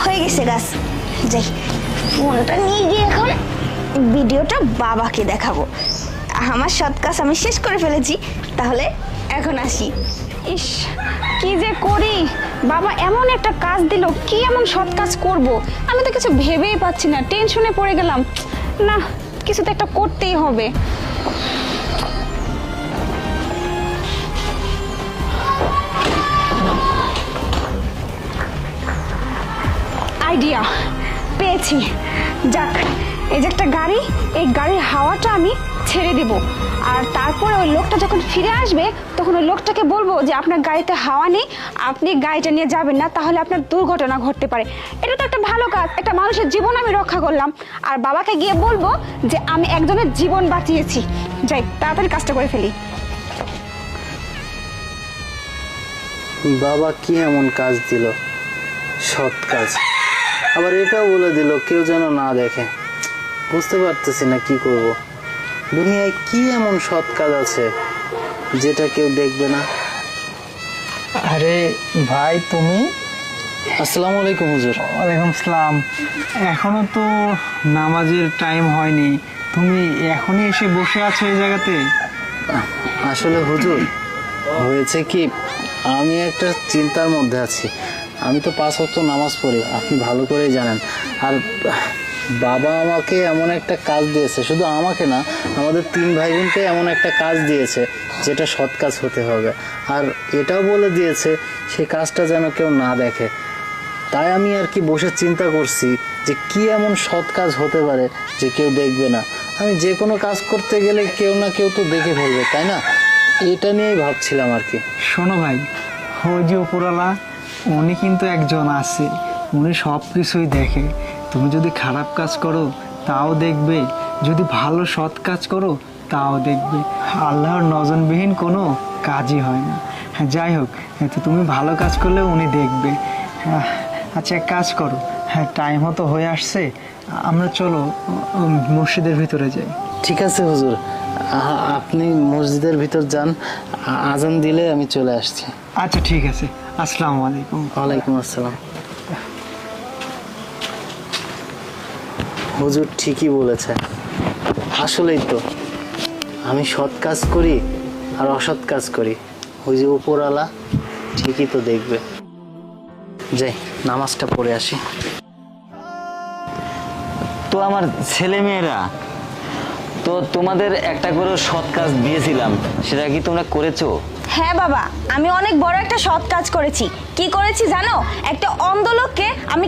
হয়ে গেছে গাছ। যাই ফোনটা নিয়ে গিয়ে এখন ভিডিওটা বাবাকে দেখাবো। আমার সৎ কাজ আমি শেষ করে ফেলেছি, তাহলে এখন আসি। ইস, কি যে করি, বাবা এমন একটা কাজ দিল, কি এমন সৎ কাজ করব, আমি তো কিছু ভেবেই পাচ্ছি না, টেনশনে পড়ে গেলাম। না, কিছু তো একটা করতেই হবে। আইডিয়া পেয়েছি। যাক, এই যে একটা গাড়ি, এই গাড়ির হাওয়াটা আমি ছেড়ে দেব, আর তারপরে ওই লোকটা যখন ফিরে আসবে তখন ওই লোকটাকে বলবো যে আপনার গাড়িতে হাওয়া নেই, আপনি গাড়িটা নিয়ে যাবেন না, তাহলে আপনার দুর্ঘটনা ঘটতে পারে। এটা তো একটা ভালো কাজ, একটা মানুষের জীবন আমি রক্ষা করলাম। আর বাবাকে গিয়ে বলবো যে আমি একজনের জীবন বাঁচিয়েছি। যাই, তাড়াতাড়ি কাজটা করে ফেলি। বাবা কি এমন কাজ দিল, সৎ কাজ, আবার এটাও বলে দিল কেউ যেন না দেখে। বুঝতে পারতেছি না কি করব। দুনিয়ায় কি এমন সৎ কাজ আছে যেটা কেউ দেখবে না? আরে ভাই, তুমি? আসসালামু আলাইকুম হুজুর। ওয়ালাইকুম আসসালাম। এখনো তো নামাজের টাইম হয়নি, তুমি এখনই এসে বসে আছো এই জায়গাতে? আসলে হুজুর, হয়েছে কি, আমি একটা চিন্তার মধ্যে আছি। আমি তো 5 ওয়াক্ত নামাজ পড়ি, আপনি ভালো করেই জানেন। আর বাবা আমাকে এমন একটা কাজ দিয়েছে, শুধু আমাকে না, আমাদের 3 ভাই বোনকে এমন একটা কাজ দিয়েছে যেটা সৎ কাজ হতে হবে। আর এটাও বলে দিয়েছে সেই কাজটা যেন কেউ না দেখে। তাই আমি আর কি বসে চিন্তা করছি যে কি এমন সৎ কাজ হতে পারে যে কেউ দেখবে না। আমি যে কোনো কাজ করতে গেলে কেউ না কেউ তো দেখে ফেলবে, তাই না? এটা নিয়েই ভাবছিলাম আর কি। শোনো ভাই, ওই যে উপরওয়ালা, উনি কিন্তু একজন আছে, উনি সব কিছুই দেখে। তুমি যদি খারাপ কাজ করো তাও দেখবে, যদি ভালো সৎ কাজ করো তাও দেখবে। আল্লাহর নজরবিহীন কোনো কাজই হয় না। হ্যাঁ, যাই হোক, তো তুমি ভালো কাজ করলে উনি দেখবে। আচ্ছা, এক কাজ করো, হ্যাঁ টাইমও তো হয়ে আসছে, আমরা চলো মসজিদের ভিতরে যাই। ঠিক আছে হুজুর, আপনি মসজিদের ভিতর যান, আজান দিলে আমি চলে আসছি। আচ্ছা ঠিক আছে, আসসালামু আলাইকুম। ওয়ালাইকুম আসসালাম। হুজুর ঠিকই বলেছে, আসলেই তো আমি সৎ কাজ করি আর অসৎ কাজ করি, ওই যে উপরওয়ালা ঠিকই তো দেখবে। যাই নামাজটা পড়ে আসি। তো আমার ছেলে মেয়েরা তো তোমাদের একটা করে সৎ কাজ দিয়েছিলাম, সেটা কি তোমরা করেছো? হ্যাঁ বাবা, আমি অনেক বড় একটা সৎ কাজ করেছি। কি করেছি জানো? একটা অন্ধ লোককে আমি